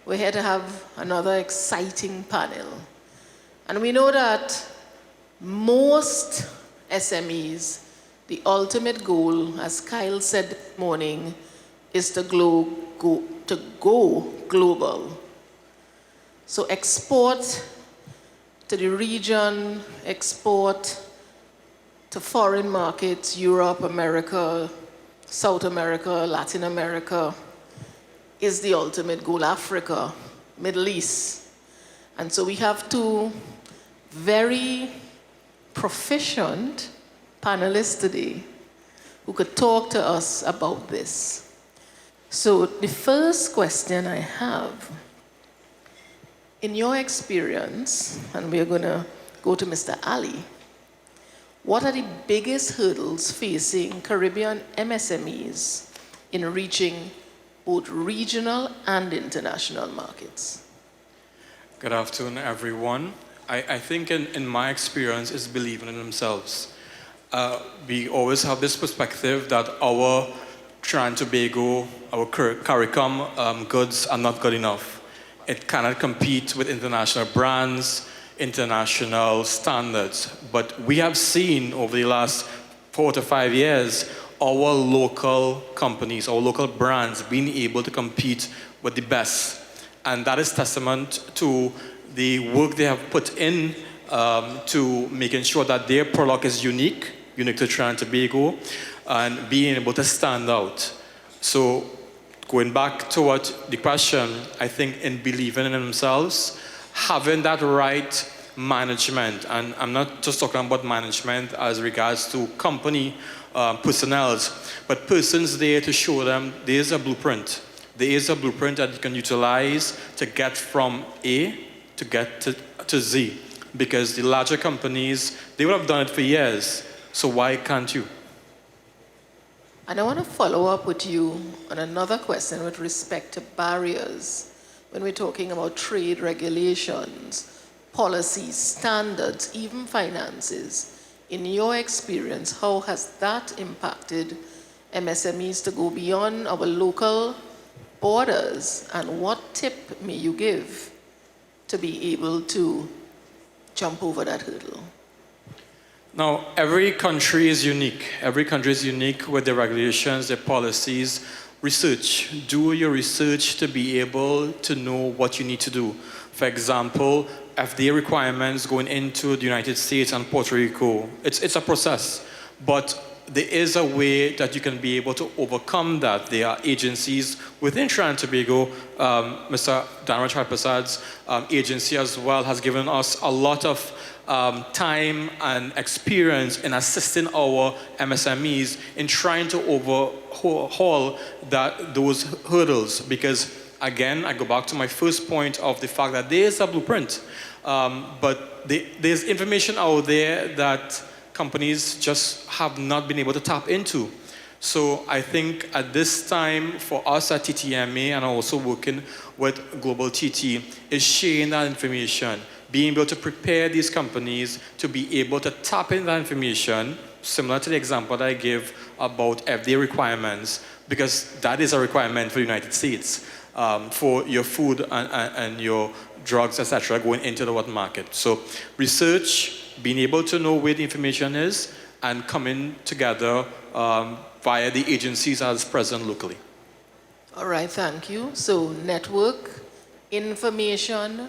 We're here to have another exciting panel. And we know that most SMEs, the ultimate goal, as Kyle said this morning, is to go global. So export to the region, export to foreign markets, Europe, America, South America, Latin America, is the ultimate goal. Africa, Middle East. And so we have two very proficient panelists today who could talk to us about this. So the first question I have, in your experience, and we're going to go to Mr. Ali, what are the biggest hurdles facing Caribbean MSMEs in reaching both regional and international markets? Good afternoon, everyone. I think in my experience is believing in themselves. We always have this perspective that our Trinidad and Tobago, our CARICOM goods are not good enough. It cannot compete with international brands, international standards. But we have seen over the last 4 to 5 years, our local companies, our local brands being able to compete with the best. And that is testament to the work they have put in to making sure that their product is unique to Trinidad and Tobago, and being able to stand out. So going back to what the question, I think in believing in themselves, having that right management, and I'm not just talking about management as regards to company personnel, but persons there to show them there's a blueprint. There is a blueprint that you can utilize to get from A to get to Z. Because the larger companies, they would have done it for years. So why can't you? And I want to follow up with you on another question with respect to barriers. When we're talking about trade regulations, policies, standards, even finances, in your experience, how has that impacted MSMEs to go beyond our local borders? And what tip may you give to be able to jump over that hurdle? Now, every country is unique. Every country is unique with their regulations, their policies. Research. Do your research to be able to know what you need to do. For example, FDA requirements going into the United States and Puerto Rico. It's a process, but there is a way that you can be able to overcome that. There are agencies within Trinidad and Tobago. Mr. Dhanraj Harrypersad's agency as well has given us a lot of time and experience in assisting our MSMEs in trying to overhaul those hurdles. Because again, I go back to my first point of the fact that there is a blueprint, but there's information out there that companies just have not been able to tap into. So I think at this time for us at TTMA, and also working with Global TT, is sharing that information, being able to prepare these companies to be able to tap into that information, similar to the example that I gave about FDA requirements, because that is a requirement for the United States for your food and your drugs, etc., going into the world market. So research, being able to know where the information is, and coming together via the agencies as present locally. All right, thank you. So network, information,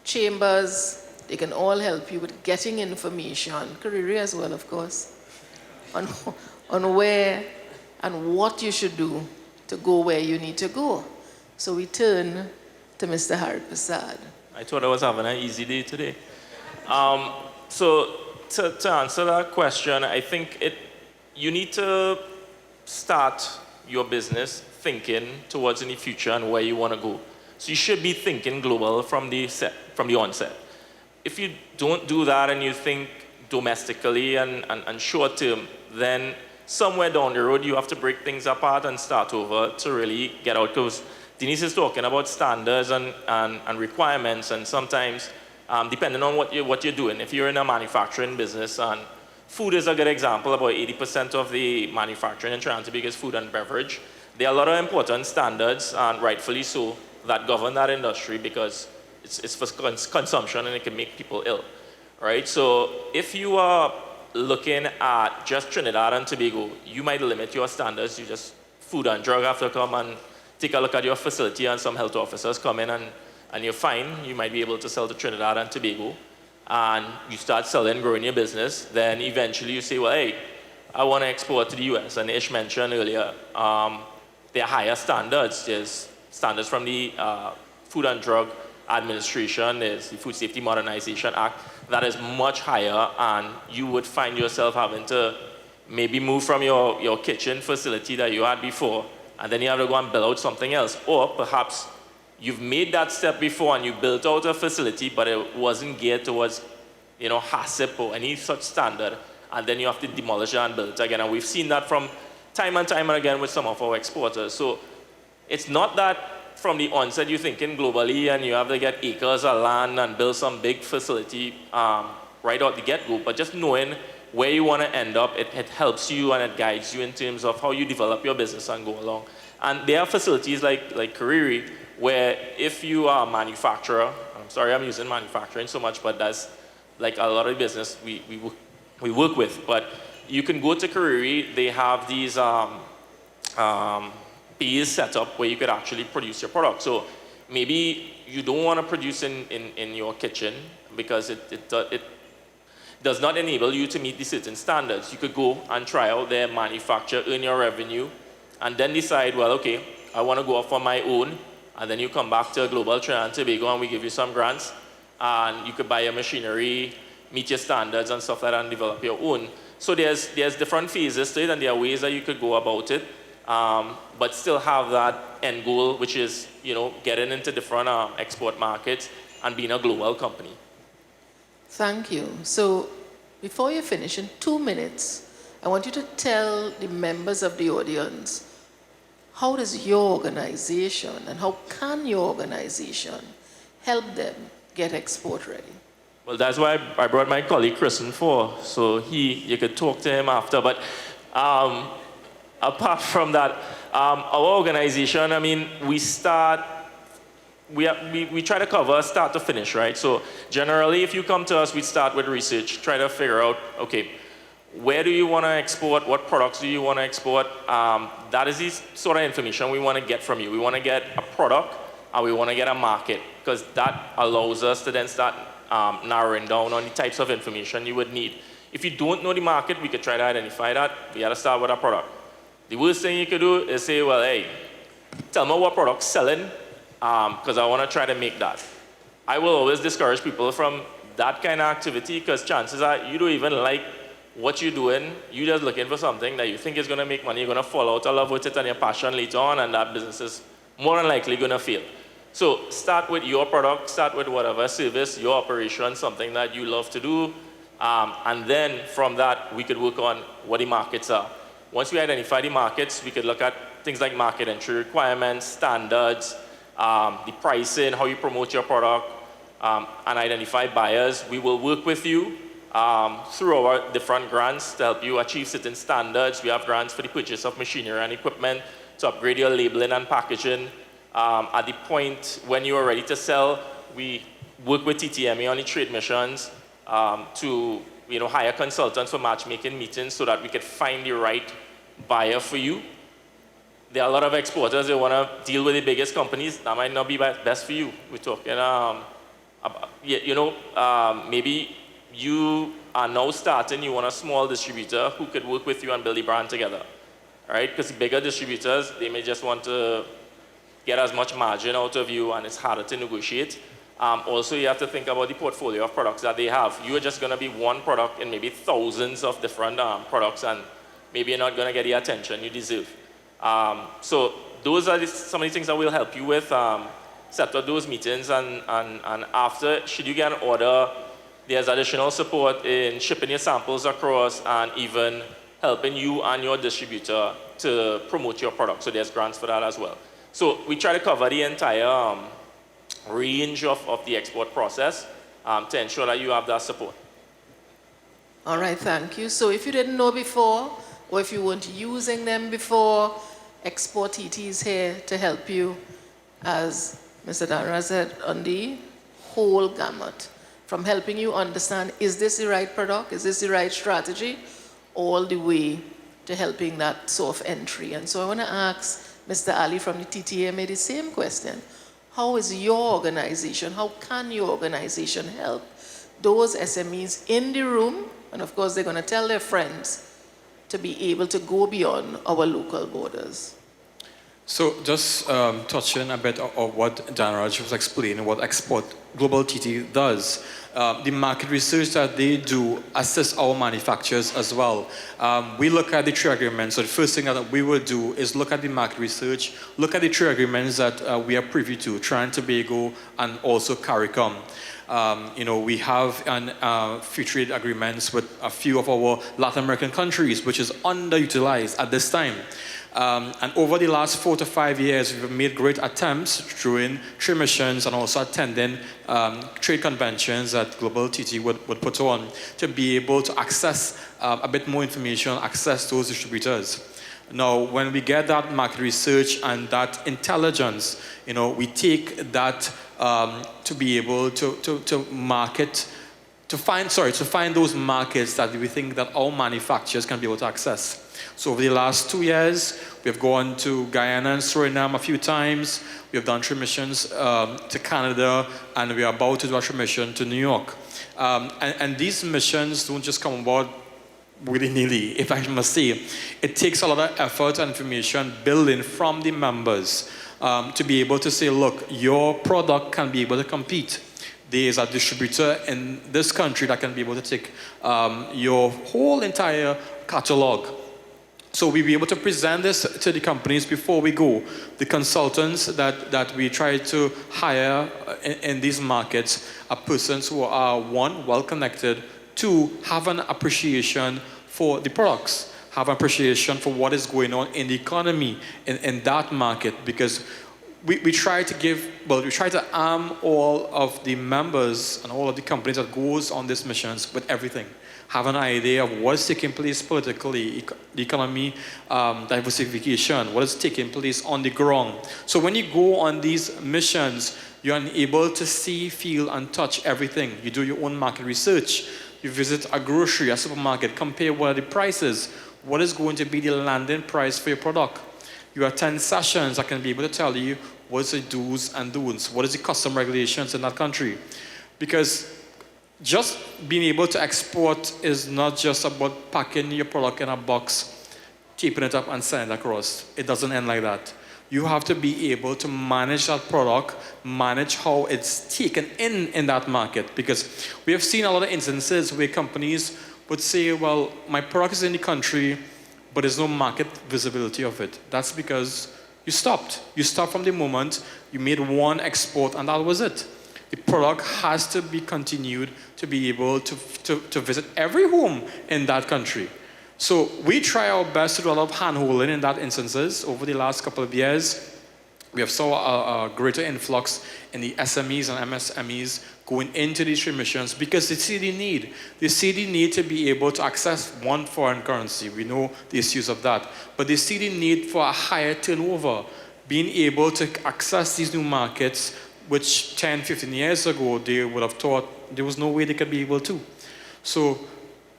chambers, they can all help you with getting information, CARIRI as well, of course, on where and what you should do to go where you need to go. So we turn to Mr. Harrypersad. I thought I was having an easy day today. So to answer that question, I think you need to start your business thinking towards in the future and where you want to go. So you should be thinking global from the onset. If you don't do that and you think domestically and short term, then somewhere down the road you have to break things apart and start over to really get out. Because Denise is talking about standards and requirements, and sometimes depending on what you're doing, if you're in a manufacturing business, and food is a good example, about 80% of the manufacturing in Trinidad and Tobago is food and beverage. There are a lot of important standards, and rightfully so, that govern that industry because it's for consumption and it can make people ill, right? So if you are looking at just Trinidad and Tobago, you might limit your standards. You just Food and Drug have to come and take a look at your facility, and some health officers come in and you're fine. You might be able to sell to Trinidad and Tobago, and you start selling, growing your business. Then eventually you say, well, hey, I want to export to the US. And Ish mentioned earlier, there are higher standards. There's standards from the Food and Drug Administration, there's the Food Safety Modernization Act, that is much higher, and you would find yourself having to maybe move from your kitchen facility that you had before, and then you have to go and build out something else. Or perhaps you've made that step before and you built out a facility, but it wasn't geared towards, HACCP or any such standard, and then you have to demolish it and build it again. And we've seen that from time and time again with some of our exporters. So it's not that from the onset you're thinking globally and you have to get acres of land and build some big facility right out the get-go, but just knowing where you want to end up, it helps you and it guides you in terms of how you develop your business and go along. And there are facilities like CARIRI where if you are a manufacturer, I'm sorry I'm using manufacturing so much, but that's like a lot of business we work with, but you can go to CARIRI. They have these bays set up where you could actually produce your product. So maybe you don't want to produce in your kitchen because it does not enable you to meet the certain standards. You could go and try out their manufacture, earn your revenue, and then decide, well, okay, I want to go off on my own, and then you come back to Global Trinidad and Tobago and we give you some grants, and you could buy your machinery, meet your standards and stuff like that, and develop your own. So there's different phases to it, and there are ways that you could go about it, but still have that end goal, which is, getting into different export markets and being a global company. Thank you. So before you finish, in 2 minutes, I want you to tell the members of the audience, how does your organization and how can your organization help them get export ready? Well, that's why I brought my colleague Kristen for, so you could talk to him after. But apart from that, our organization, we try to cover start to finish, right? So generally, if you come to us, we start with research, try to figure out, okay, where do you want to export? What products do you want to export? That is the sort of information we want to get from you. We want to get a product and we want to get a market, because that allows us to then start narrowing down on the types of information you would need. If you don't know the market, we could try to identify that. We got to start with a product. The worst thing you could do is say, well, hey, tell me what product's selling, because I want to try to make that. I will always discourage people from that kind of activity, because chances are you don't even like what you're doing. You're just looking for something that you think is going to make money. You're going to fall out of love with it and your passion later on, and that business is more than likely going to fail. So start with your product, start with whatever service, your operation, something that you love to do, and then from that, we could work on what the markets are. Once we identify the markets, we could look at things like market entry requirements, standards, the pricing, how you promote your product, and identify buyers. We will work with you through our different grants to help you achieve certain standards. We have grants for the purchase of machinery and equipment to upgrade your labeling and packaging. At the point when you are ready to sell, we work with TTMA on the trade missions to hire consultants for matchmaking meetings so that we could find the right buyer for you. There are a lot of exporters, they want to deal with the biggest companies. That might not be best for you. We're talking, maybe you are now starting, you want a small distributor who could work with you and build the brand together, right? Because the bigger distributors, they may just want to get as much margin out of you, and it's harder to negotiate. Also, you have to think about the portfolio of products that they have. You are just going to be one product in maybe thousands of different products, and maybe you're not going to get the attention you deserve. So those are some of the things that will help you with. Set up those meetings, and after, should you get an order, there's additional support in shipping your samples across and even helping you and your distributor to promote your product. So there's grants for that as well. So we try to cover the entire range of the export process to ensure that you have that support. All right, thank you. So if you didn't know before, or if you weren't using them before, Export TT is here to help you as Mr. Dhanraj said, on the whole gamut, from helping you understand, is this the right product, is this the right strategy, all the way to helping that sort of entry. And so I want to ask Mr. Ali from the TTMA the same question. How is your organization, how can your organization help those SMEs in the room, and of course they're going to tell their friends, to be able to go beyond our local borders? So just touching a bit of what Dhanraj was explaining, what Export Global TT does. The market research that they do assists our manufacturers as well. We look at the trade agreements. So the first thing that we will do is look at the market research, look at the trade agreements that we are privy to, Trinidad and Tobago and also CARICOM. We have free trade agreements with a few of our Latin American countries, which is underutilized at this time. And over the last 4 to 5 years, we've made great attempts through trade missions and also attending trade conventions that Global TT would put on to be able to access a bit more information, access those distributors. Now, when we get that market research and that intelligence, we take that to be able to market, to find those markets that we think that our manufacturers can be able to access. So over the last 2 years, we have gone to Guyana and Suriname a few times. We have done trade missions to Canada, and we are about to do a trade mission to New York. And these missions don't just come about willy-nilly, if I must say. It takes a lot of effort and information building from the members to be able to say, look, your product can be able to compete. There is a distributor in this country that can be able to take your whole entire catalog. So we'll be able to present this to the companies before we go. The consultants that we try to hire in these markets are persons who are, one, well-connected, two, have an appreciation for the products, have an appreciation for what is going on in the economy in that market, because we try to arm all of the members and all of the companies that goes on these missions with everything. Have an idea of what is taking place politically, the economy, diversification, what is taking place on the ground. So when you go on these missions, you're able to see, feel, and touch everything. You do your own market research. You visit a grocery, a supermarket, compare what are the prices, what is going to be the landing price for your product. You attend sessions that can be able to tell you what is the do's and don'ts, what is the custom regulations in that country. Because just being able to export is not just about packing your product in a box, keeping it up and sending it across. It doesn't end like that. You have to be able to manage that product, manage how it's taken in that market. Because we have seen a lot of instances where companies would say, well, my product is in the country, but there's no market visibility of it. That's because you stopped. You stopped from the moment you made one export, and that was it. The product has to be continued to be able to visit every home in that country. So we try our best to do a lot of hand-holding in that instances. Over the last couple of years, we have saw a greater influx in the SMEs and MSMEs going into these trade missions because they see the need. They see the need to be able to access one foreign currency. We know the issues of that. But they see the need for a higher turnover, being able to access these new markets, which 10, 15 years ago, they would have thought there was no way they could be able to. So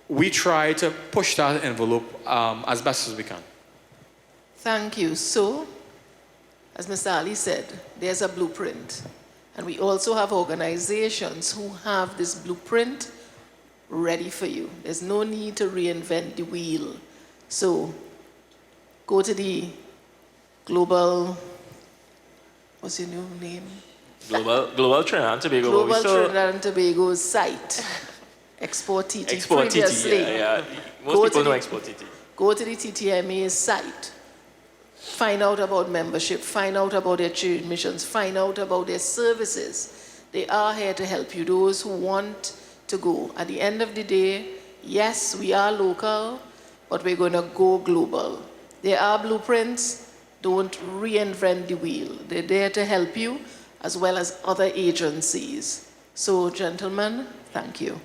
we try to push that envelope as best as we can. Thank you. So, as Mr. Ali said, there's a blueprint. And we also have organizations who have this blueprint ready for you. There's no need to reinvent the wheel. So, go to the global, what's your new name? Global Trinidad and Tobago. Global Trinidad and Tobago site. Export TT. Export TT, yeah. Most people know Export TT. Go to the TTMA site. Find out about membership. Find out about their trade missions. Find out about their services. They are here to help you, those who want to go. At the end of the day, yes, we are local, but we're going to go global. There are blueprints. Don't reinvent the wheel. They're there to help you, as well as other agencies. So, gentlemen, thank you.